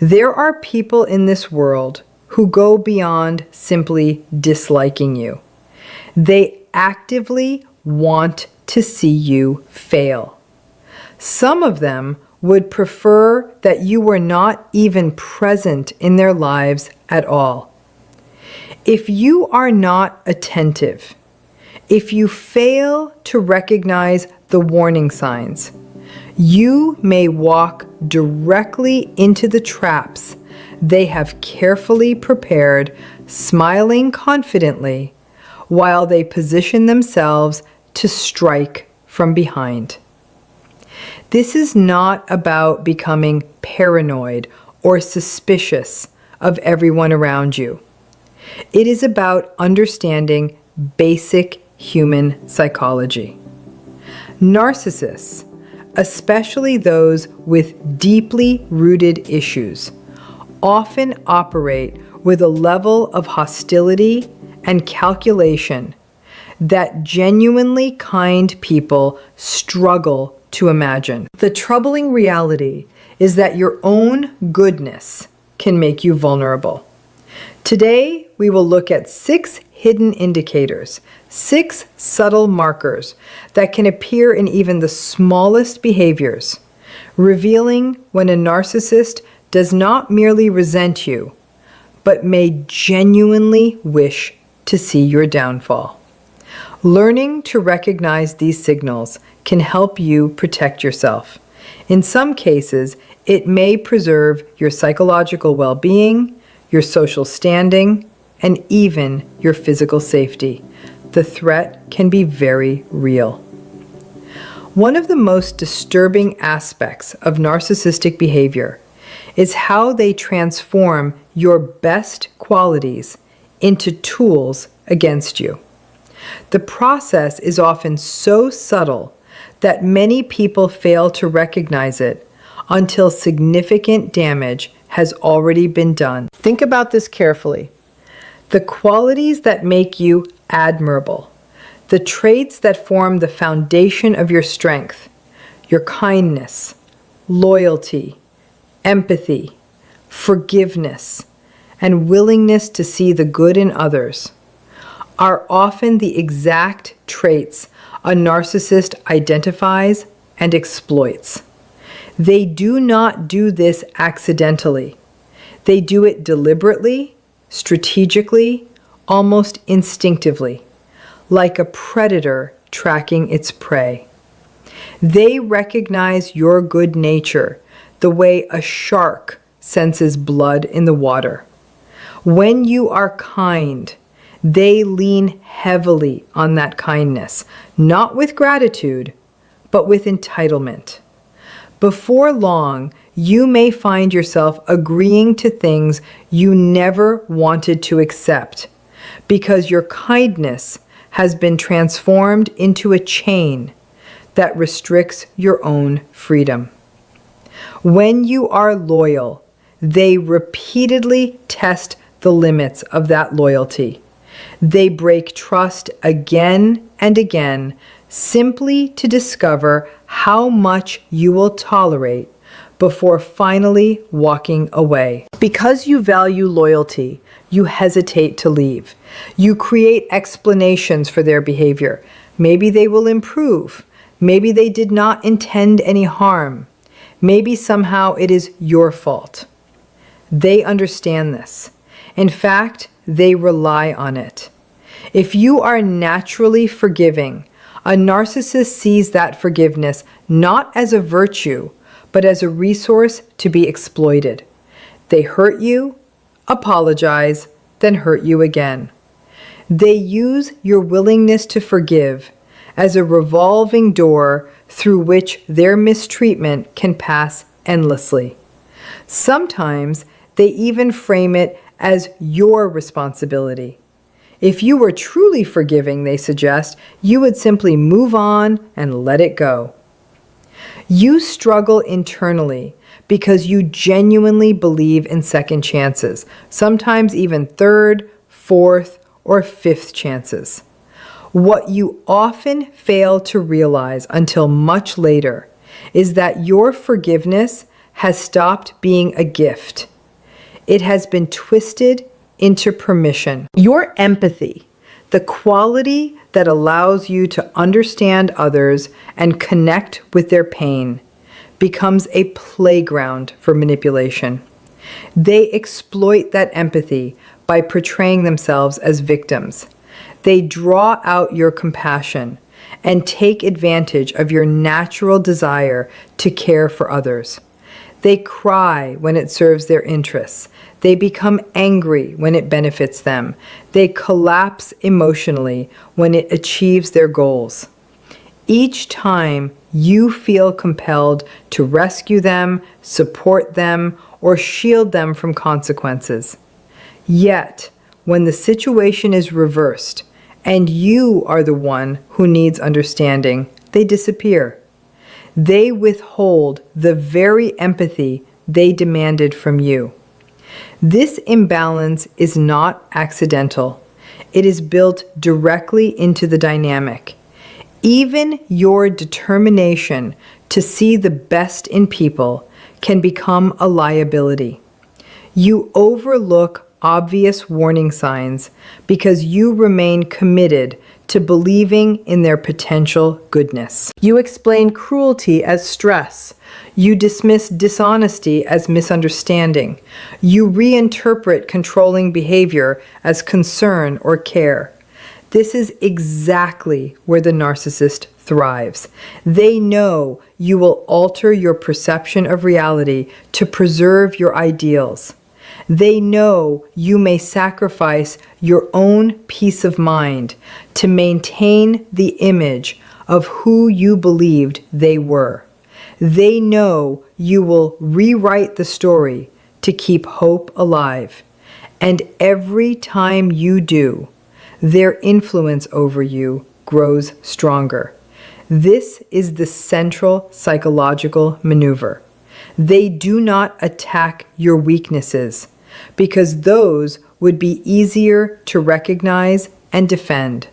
There are people in this world who go beyond simply disliking you. They actively want to see you fail. Some of them would prefer that you were not even present in their lives at all. If you are not attentive, if you fail to recognize the warning signs, you may walk directly into the traps they have carefully prepared, smiling confidently, while they position themselves to strike from behind. This is not about becoming paranoid or suspicious of everyone around you. It is about understanding basic human psychology. Narcissists, especially those with deeply rooted issues, often operate with a level of hostility and calculation that genuinely kind people struggle to imagine. The troubling reality is that your own goodness can make you vulnerable. Today, we will look at 6 hidden indicators, 6 subtle markers that can appear in even the smallest behaviors, revealing when a narcissist does not merely resent you, but may genuinely wish to see your downfall. Learning to recognize these signals can help you protect yourself. In some cases, it may preserve your psychological well-being, your social standing, and even your physical safety. The threat can be very real. One of the most disturbing aspects of narcissistic behavior is how they transform your best qualities into tools against you. The process is often so subtle that many people fail to recognize it until significant damage has already been done. Think about this carefully. The qualities that make you admirable, the traits that form the foundation of your strength, your kindness, loyalty, empathy, forgiveness, and willingness to see the good in others, are often the exact traits a narcissist identifies and exploits. They do not do this accidentally. They do it deliberately, strategically, almost instinctively, like a predator tracking its prey. They recognize your good nature the way a shark senses blood in the water. When you are kind, they lean heavily on that kindness, not with gratitude, but with entitlement. Before long, you may find yourself agreeing to things you never wanted to accept because your kindness has been transformed into a chain that restricts your own freedom. When you are loyal, they repeatedly test the limits of that loyalty. They break trust again and again simply to discover how much you will tolerate before finally walking away. Because you value loyalty, you hesitate to leave. You create explanations for their behavior. Maybe they will improve. Maybe they did not intend any harm. Maybe somehow it is your fault. They understand this. In fact, they rely on it. If you are naturally forgiving, a narcissist sees that forgiveness not as a virtue, but as a resource to be exploited. They hurt you, apologize, then hurt you again. They use your willingness to forgive as a revolving door through which their mistreatment can pass endlessly. Sometimes they even frame it as your responsibility. If you were truly forgiving, they suggest, you would simply move on and let it go. You struggle internally because you genuinely believe in second chances, sometimes even third, fourth, or fifth chances. What you often fail to realize until much later is that your forgiveness has stopped being a gift It has been twisted into permission. Your empathy, the quality that allows you to understand others and connect with their pain, becomes a playground for manipulation. They exploit that empathy by portraying themselves as victims. They draw out your compassion and take advantage of your natural desire to care for others. They cry when it serves their interests. They become angry when it benefits them. They collapse emotionally when it achieves their goals. Each time you feel compelled to rescue them, support them, or shield them from consequences. Yet, when the situation is reversed and you are the one who needs understanding, they disappear. They withhold the very empathy they demanded from you. This imbalance is not accidental. It is built directly into the dynamic. Even your determination to see the best in people can become a liability. You overlook obvious warning signs because you remain committed to believing in their potential goodness. You explain cruelty as stress. You dismiss dishonesty as misunderstanding. You reinterpret controlling behavior as concern or care. This is exactly where the narcissist thrives. They know you will alter your perception of reality to preserve your ideals. They know you may sacrifice your own peace of mind to maintain the image of who you believed they were. They know you will rewrite the story to keep hope alive. And every time you do, their influence over you grows stronger. This is the central psychological maneuver. They do not attack your weaknesses because those would be easier to recognize and defend.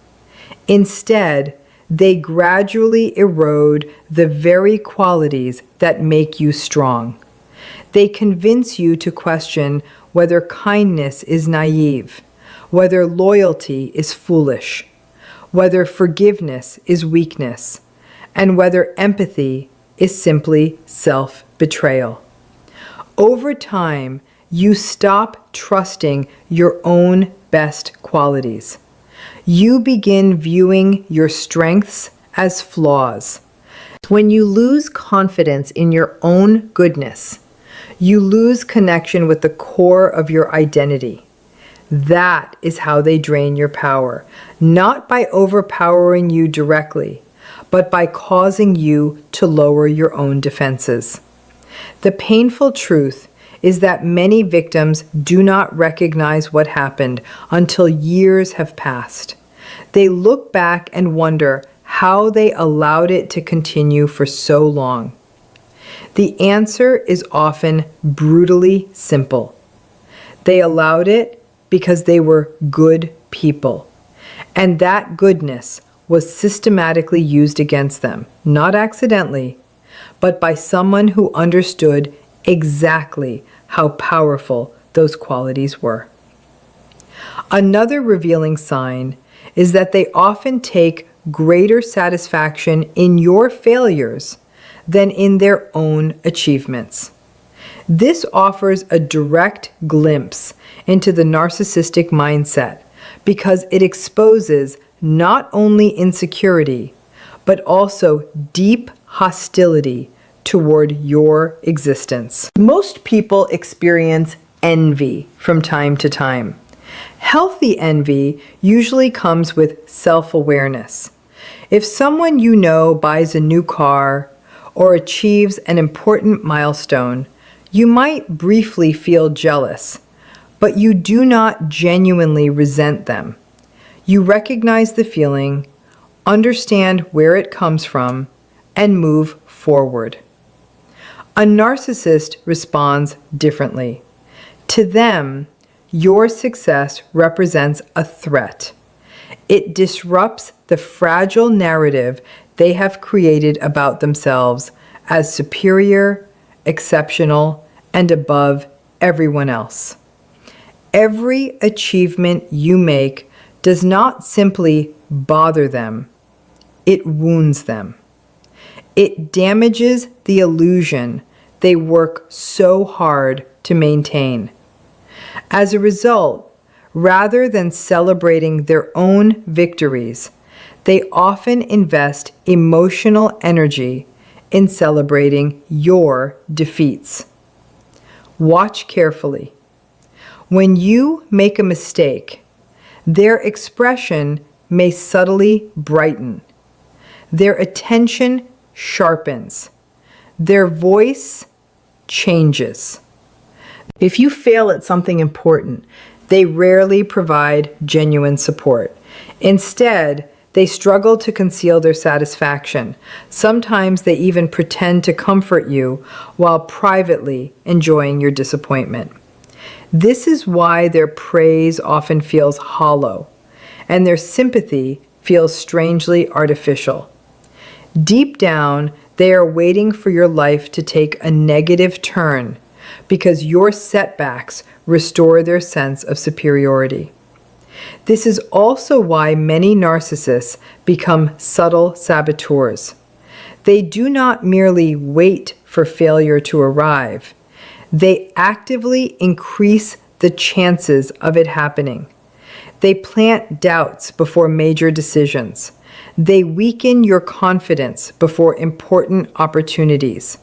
Instead, they gradually erode the very qualities that make you strong. They convince you to question whether kindness is naive, whether loyalty is foolish, whether forgiveness is weakness, and whether empathy is simply self-betrayal. Over time, you stop trusting your own best qualities. You begin viewing your strengths as flaws. When you lose confidence in your own goodness, you lose connection with the core of your identity. That is how they drain your power, not by overpowering you directly, but by causing you to lower your own defenses. The painful truth is that many victims do not recognize what happened until years have passed. They look back and wonder how they allowed it to continue for so long. The answer is often brutally simple. They allowed it because they were good people, and that goodness was systematically used against them, not accidentally, but by someone who understood exactly how powerful those qualities were. Another revealing sign is that they often take greater satisfaction in your failures than in their own achievements. This offers a direct glimpse into the narcissistic mindset because it exposes not only insecurity, but also deep hostility toward your existence. Most people experience envy from time to time. Healthy envy usually comes with self-awareness. If someone you know buys a new car or achieves an important milestone, you might briefly feel jealous, but you do not genuinely resent them. You recognize the feeling, understand where it comes from, and move forward. A narcissist responds differently. To them, your success represents a threat. It disrupts the fragile narrative they have created about themselves as superior, exceptional, and above everyone else. Every achievement you make does not simply bother them, it wounds them. It damages the illusion they work so hard to maintain. As a result, rather than celebrating their own victories, they often invest emotional energy in celebrating your defeats. Watch carefully. When you make a mistake, their expression may subtly brighten. Their attention sharpens. Their voice changes. If you fail at something important, they rarely provide genuine support. Instead, they struggle to conceal their satisfaction. Sometimes they even pretend to comfort you while privately enjoying your disappointment. This is why their praise often feels hollow, and their sympathy feels strangely artificial. Deep down, they are waiting for your life to take a negative turn because your setbacks restore their sense of superiority. This is also why many narcissists become subtle saboteurs. They do not merely wait for failure to arrive. They actively increase the chances of it happening. They plant doubts before major decisions. They weaken your confidence before important opportunities.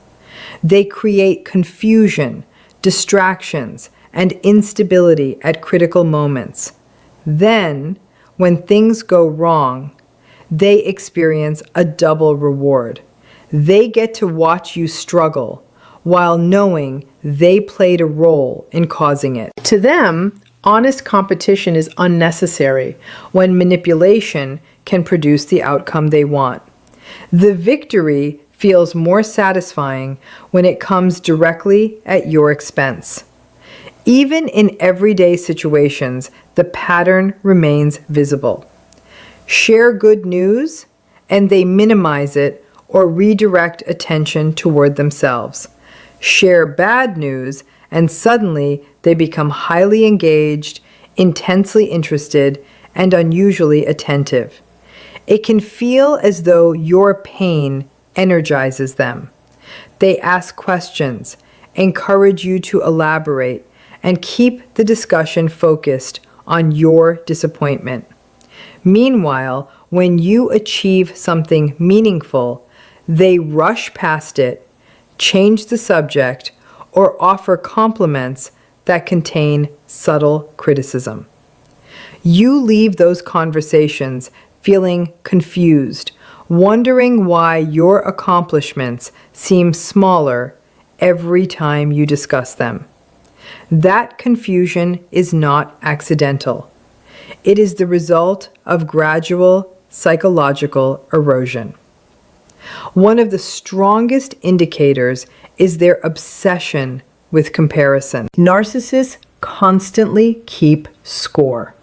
They create confusion, distractions, and instability at critical moments. Then, when things go wrong, they experience a double reward. They get to watch you struggle while knowing they played a role in causing it. To them, honest competition is unnecessary when manipulation can produce the outcome they want. The victory feels more satisfying when it comes directly at your expense. Even in everyday situations, the pattern remains visible. Share good news, and they minimize it or redirect attention toward themselves. Share bad news, and suddenly they become highly engaged, intensely interested, and unusually attentive. It can feel as though your pain energizes them. They ask questions, encourage you to elaborate, and keep the discussion focused on your disappointment. Meanwhile, when you achieve something meaningful, they rush past it, change the subject, or offer compliments that contain subtle criticism. You leave those conversations feeling confused, wondering why your accomplishments seem smaller every time you discuss them. That confusion is not accidental. It is the result of gradual psychological erosion. One of the strongest indicators is their obsession with comparison. Narcissists constantly keep score.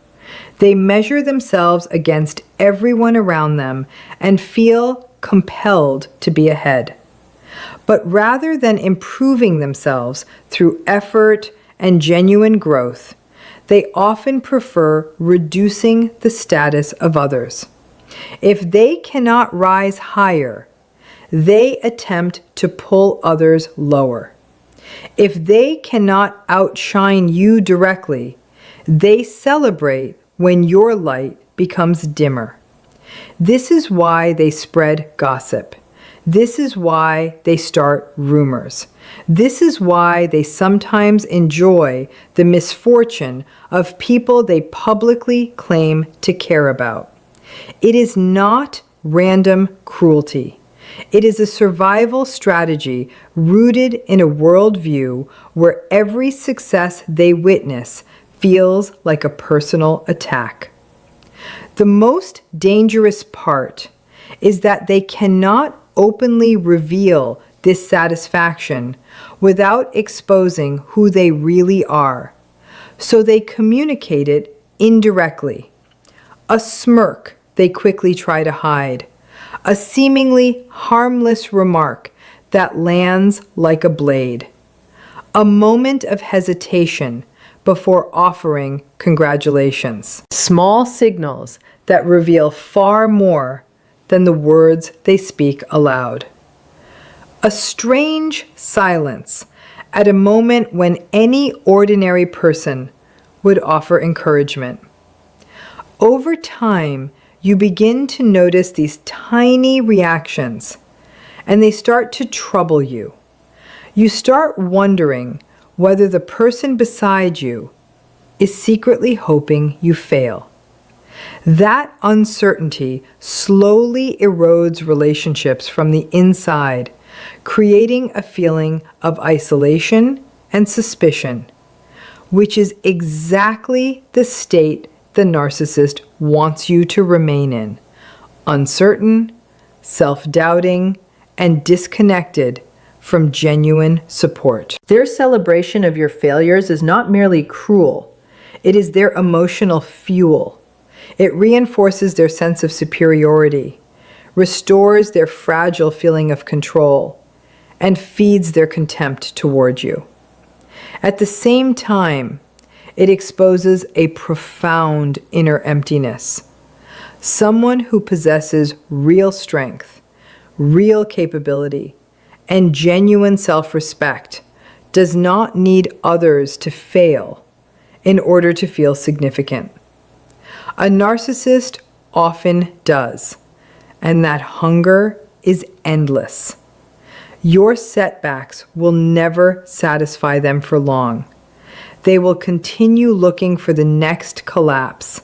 They measure themselves against everyone around them and feel compelled to be ahead. But rather than improving themselves through effort and genuine growth, they often prefer reducing the status of others. If they cannot rise higher, they attempt to pull others lower. If they cannot outshine you directly, they celebrate when your light becomes dimmer. This is why they spread gossip. This is why they start rumors. This is why they sometimes enjoy the misfortune of people they publicly claim to care about. It is not random cruelty. It is a survival strategy rooted in a worldview where every success they witness feels like a personal attack. The most dangerous part is that they cannot openly reveal this satisfaction without exposing who they really are, so they communicate it indirectly. A smirk they quickly try to hide. A seemingly harmless remark that lands like a blade. A moment of hesitation, before offering congratulations. Small signals that reveal far more than the words they speak aloud. A strange silence at a moment when any ordinary person would offer encouragement. Over time, you begin to notice these tiny reactions, and they start to trouble you. You start wondering whether the person beside you is secretly hoping you fail. That uncertainty slowly erodes relationships from the inside, creating a feeling of isolation and suspicion, which is exactly the state the narcissist wants you to remain in: uncertain, self-doubting, and disconnected from genuine support. Their celebration of your failures is not merely cruel, it is their emotional fuel. It reinforces their sense of superiority, restores their fragile feeling of control, and feeds their contempt toward you. At the same time, it exposes a profound inner emptiness. Someone who possesses real strength, real capability, and genuine self-respect does not need others to fail in order to feel significant. A narcissist often does, and that hunger is endless. Your setbacks will never satisfy them for long. They will continue looking for the next collapse,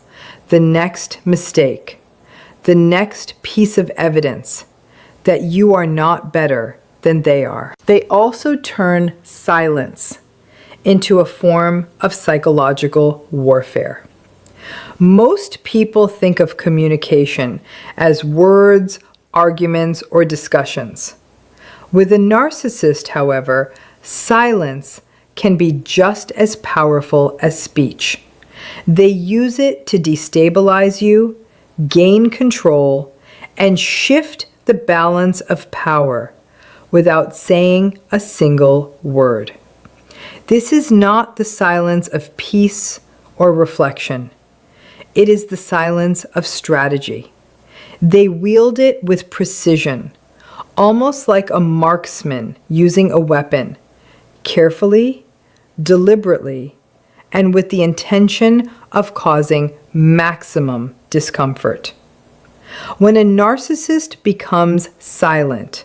the next mistake, the next piece of evidence that you are not better than they are. They also turn silence into a form of psychological warfare. Most people think of communication as words, arguments, or discussions. With a narcissist, however, silence can be just as powerful as speech. They use it to destabilize you, gain control, and shift the balance of power without saying a single word. This is not the silence of peace or reflection. It is the silence of strategy. They wield it with precision, almost like a marksman using a weapon, carefully, deliberately, and with the intention of causing maximum discomfort. When a narcissist becomes silent,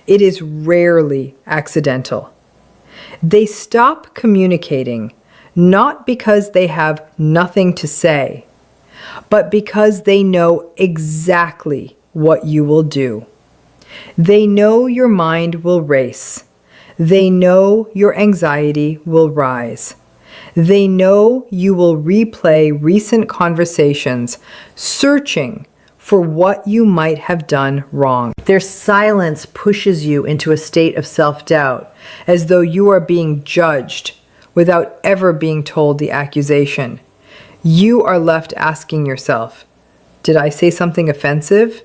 it is rarely accidental. They stop communicating not because they have nothing to say, but because they know exactly what you will do. They know your mind will race. They know your anxiety will rise. They know you will replay recent conversations, searching for what you might have done wrong. Their silence pushes you into a state of self-doubt, as though you are being judged without ever being told the accusation. You are left asking yourself, did I say something offensive?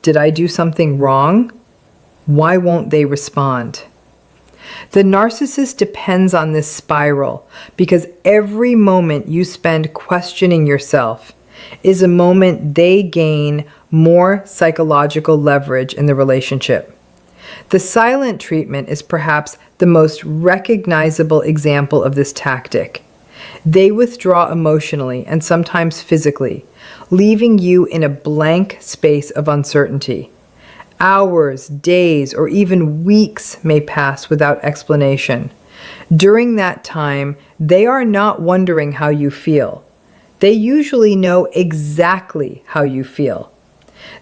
Did I do something wrong? Why won't they respond? The narcissist depends on this spiral because every moment you spend questioning yourself is a moment they gain more psychological leverage in the relationship. The silent treatment is perhaps the most recognizable example of this tactic. They withdraw emotionally and sometimes physically, leaving you in a blank space of uncertainty. Hours, days, or even weeks may pass without explanation. During that time, they are not wondering how you feel. They usually know exactly how you feel.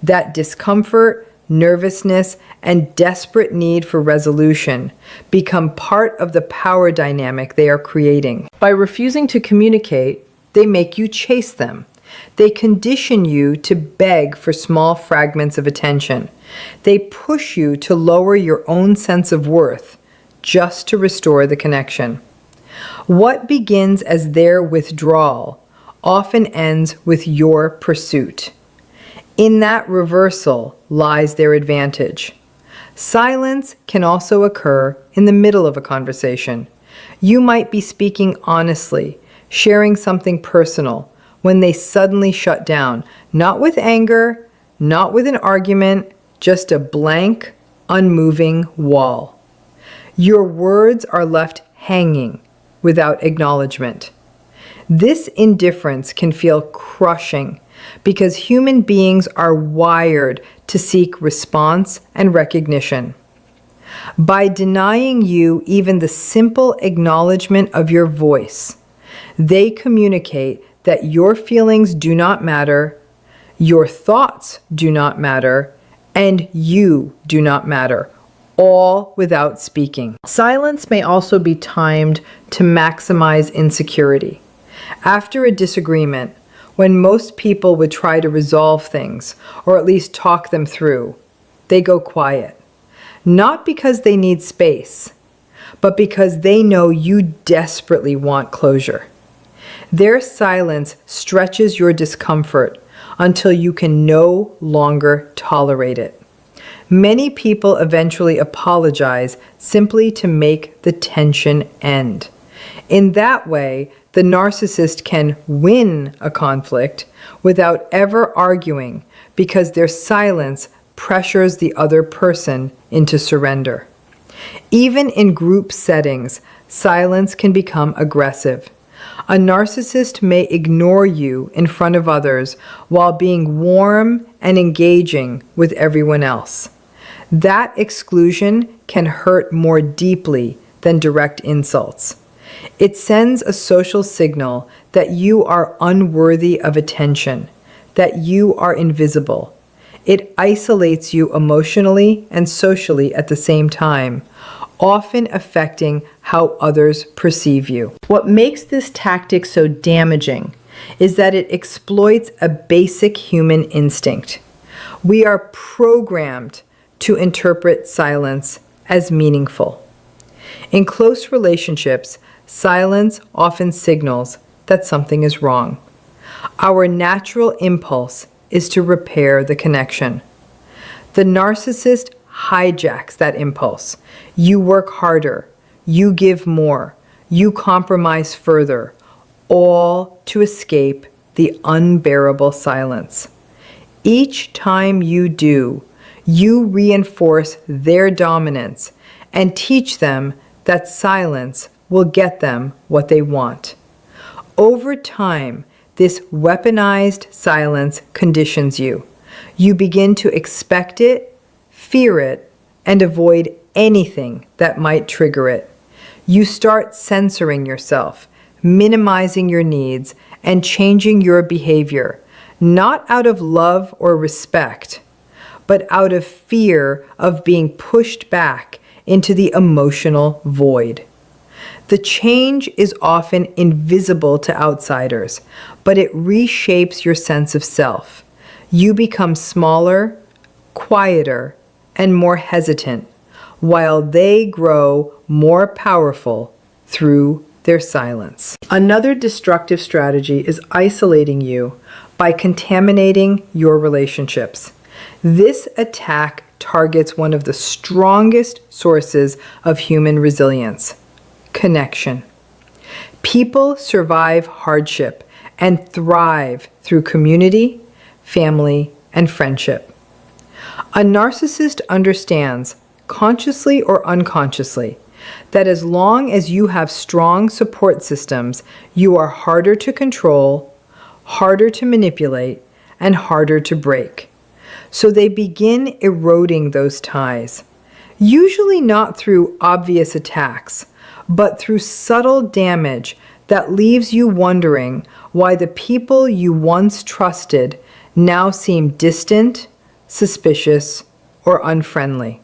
That discomfort, nervousness, and desperate need for resolution become part of the power dynamic they are creating. By refusing to communicate, they make you chase them. They condition you to beg for small fragments of attention. They push you to lower your own sense of worth just to restore the connection. What begins as their withdrawal often ends with your pursuit. In that reversal lies their advantage. Silence can also occur in the middle of a conversation. You might be speaking honestly, sharing something personal, when they suddenly shut down, not with anger, not with an argument, just a blank, unmoving wall. Your words are left hanging without acknowledgement. This indifference can feel crushing because human beings are wired to seek response and recognition. By denying you even the simple acknowledgement of your voice, they communicate that your feelings do not matter, your thoughts do not matter, and you do not matter, all without speaking. Silence may also be timed to maximize insecurity. After a disagreement, when most people would try to resolve things, or at least talk them through, they go quiet. Not because they need space, but because they know you desperately want closure. Their silence stretches your discomfort until you can no longer tolerate it. Many people eventually apologize simply to make the tension end. In that way, the narcissist can win a conflict without ever arguing because their silence pressures the other person into surrender. Even in group settings, silence can become aggressive. A narcissist may ignore you in front of others while being warm and engaging with everyone else. That exclusion can hurt more deeply than direct insults. It sends a social signal that you are unworthy of attention, that you are invisible. It isolates you emotionally and socially at the same time, often affecting how others perceive you. What makes this tactic so damaging is that it exploits a basic human instinct. We are programmed to interpret silence as meaningful. In close relationships, silence often signals that something is wrong. Our natural impulse is to repair the connection. The narcissist hijacks that impulse. You work harder, you give more, you compromise further, all to escape the unbearable silence. Each time you do, you reinforce their dominance and teach them that silence will get them what they want. Over time, this weaponized silence conditions you. You begin to expect it, fear it, and avoid anything that might trigger it. You start censoring yourself, minimizing your needs, and changing your behavior, not out of love or respect, but out of fear of being pushed back into the emotional void. The change is often invisible to outsiders, but it reshapes your sense of self. You become smaller, quieter, and more hesitant, while they grow more powerful through their silence. Another destructive strategy is isolating you by contaminating your relationships. This attack targets one of the strongest sources of human resilience: connection. People survive hardship and thrive through community, family, and friendship. A narcissist understands, consciously or unconsciously, that as long as you have strong support systems, you are harder to control, harder to manipulate, and harder to break. So they begin eroding those ties, usually not through obvious attacks, but through subtle damage that leaves you wondering why the people you once trusted now seem distant, suspicious, or unfriendly.